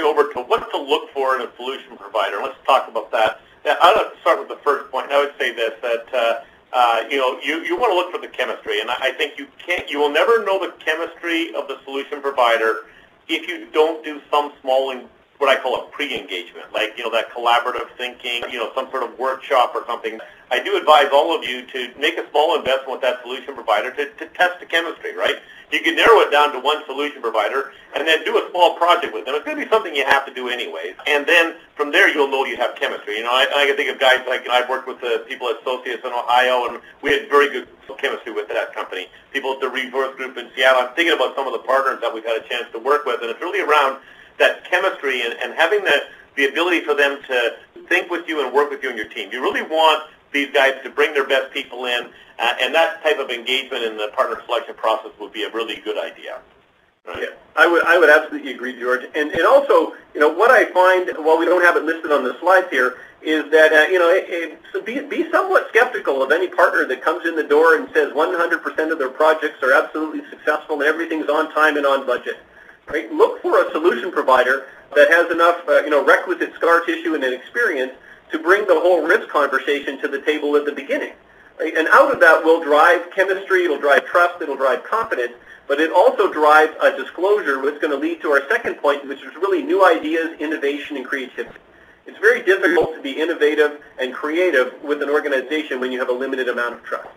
over to what to look for in a solution provider. Let's talk about that. Now, I'd like to start with the first point. I would say this, that you want to look for the chemistry, and I think you will never know the chemistry of the solution provider if you don't do some small, what I call a pre-engagement, like, that collaborative thinking, some sort of workshop or something. I do advise all of you to make a small investment with that solution provider to test the chemistry, right? You can narrow it down to one solution provider and then do a small project with them. It's going to be something you have to do anyways. And then from there, you'll know you have chemistry. I can think of guys like, I've worked with the people at Socius in Ohio, and we had very good chemistry with that company. People at the Resource Group in Seattle. I'm thinking about some of the partners that we've had a chance to work with, and it's really around that chemistry and having the ability for them to think with you and work with you and your team. You really want these guys to bring their best people in, and that type of engagement in the partner selection process would be a really good idea. Right? Yeah, I would absolutely agree, George. And also, what I find, while we don't have it listed on the slides here, is that be somewhat skeptical of any partner that comes in the door and says 100% of their projects are absolutely successful and everything's on time and on budget. Right? Look for a solution provider that has enough, requisite scar tissue and an experience to bring the whole risk conversation to the table at the beginning. Right? And out of that will drive chemistry, it'll drive trust, it'll drive confidence, but it also drives a disclosure, which is going to lead to our second point, which is really new ideas, innovation, and creativity. It's very difficult to be innovative and creative with an organization when you have a limited amount of trust.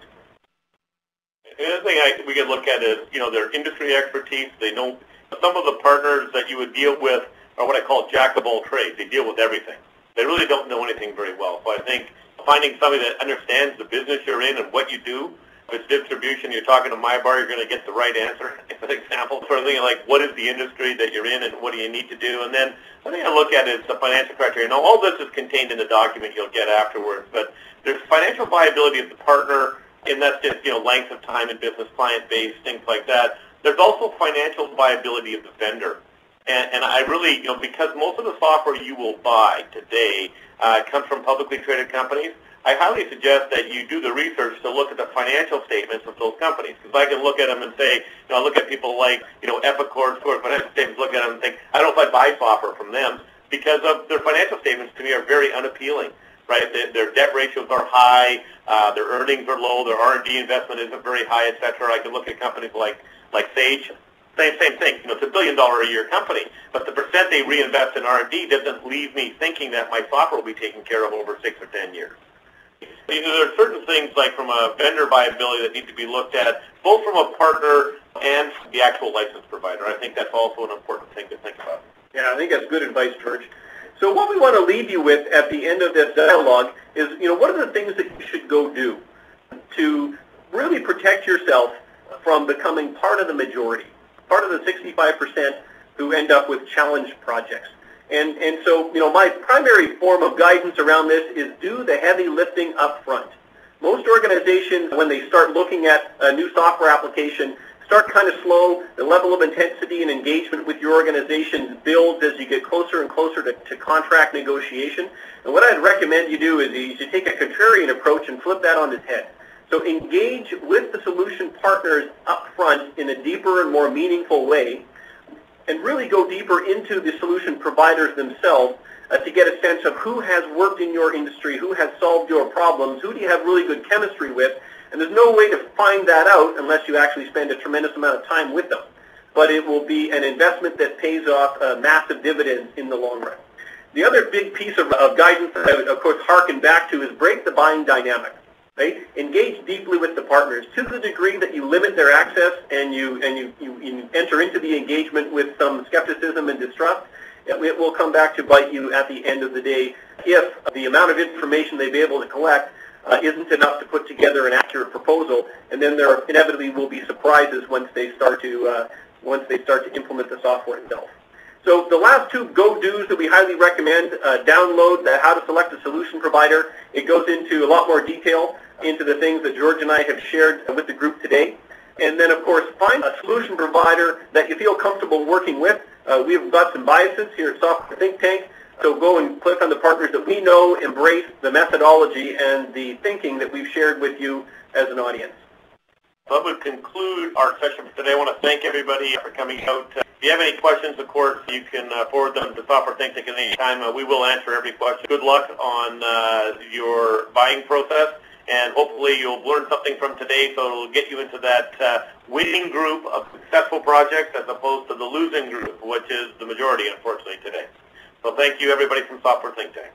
The other thing we can look at is, their industry expertise. They know some of the partners that you would deal with are what I call jack of all trades. They deal with everything. They really don't know anything very well. So I think finding somebody that understands the business you're in and what you do. If it's distribution, you're talking to MyBar, you're going to get the right answer. For example, sort of thinking like, what is the industry that you're in and what do you need to do? And then the thing I look at is the financial criteria. Now, all this is contained in the document you'll get afterwards, but there's financial viability of the partner, and that's just, length of time in business, client base, things like that. There's also financial viability of the vendor. And I really, because most of the software you will buy today comes from publicly traded companies, I highly suggest that you do the research to look at the financial statements of those companies. Because I can look at them and say, I look at people like, Epicor, Score Financial Statements, look at them and think, I don't know if I'd buy software from them because of their financial statements to me are very unappealing, right? Their debt ratios are high, their earnings are low, their R&D investment isn't very high, et cetera. I can look at companies like Sage. Same thing. It's $1 billion a year company, but the percent they reinvest in R&D doesn't leave me thinking that my software will be taken care of over 6 or 10 years. There are certain things like from a vendor viability that need to be looked at, both from a partner and the actual license provider. I think that's also an important thing to think about. Yeah, I think that's good advice, George. So what we want to leave you with at the end of this dialogue is, what are the things that you should go do to really protect yourself from becoming part of the majority, part of the 65% who end up with challenged projects. And so, my primary form of guidance around this is do the heavy lifting up front. Most organizations, when they start looking at a new software application, start kind of slow. The level of intensity and engagement with your organization builds as you get closer and closer to contract negotiation. And what I'd recommend you do is you take a contrarian approach and flip that on its head. So engage with the solution partners up front in a deeper and more meaningful way, and really go deeper into the solution providers themselves to get a sense of who has worked in your industry, who has solved your problems, who do you have really good chemistry with, and there's no way to find that out unless you actually spend a tremendous amount of time with them. But it will be an investment that pays off massive dividends in the long run. The other big piece of guidance that I would, of course, harken back to is break the buying dynamic. Right? Engage deeply with the partners to the degree that you limit their access and you enter into the engagement with some skepticism and distrust. It will come back to bite you at the end of the day if the amount of information they be able to collect isn't enough to put together an accurate proposal, and then there inevitably will be surprises once they start to implement the software itself. So the last two go-dos that we highly recommend, download the How to Select a Solution Provider. It goes into a lot more detail into the things that George and I have shared with the group today. And then, of course, find a solution provider that you feel comfortable working with. We've got some biases here at Software Think Tank, so go and click on the partners that we know embrace the methodology and the thinking that we've shared with you as an audience. That would conclude our session for today. I want to thank everybody for coming out If you have any questions, of course, you can forward them to Software Think Tank at any time. We will answer every question. Good luck on your buying process, and hopefully you'll learn something from today so it'll get you into that winning group of successful projects as opposed to the losing group, which is the majority, unfortunately, today. So thank you, everybody from Software Think Tank.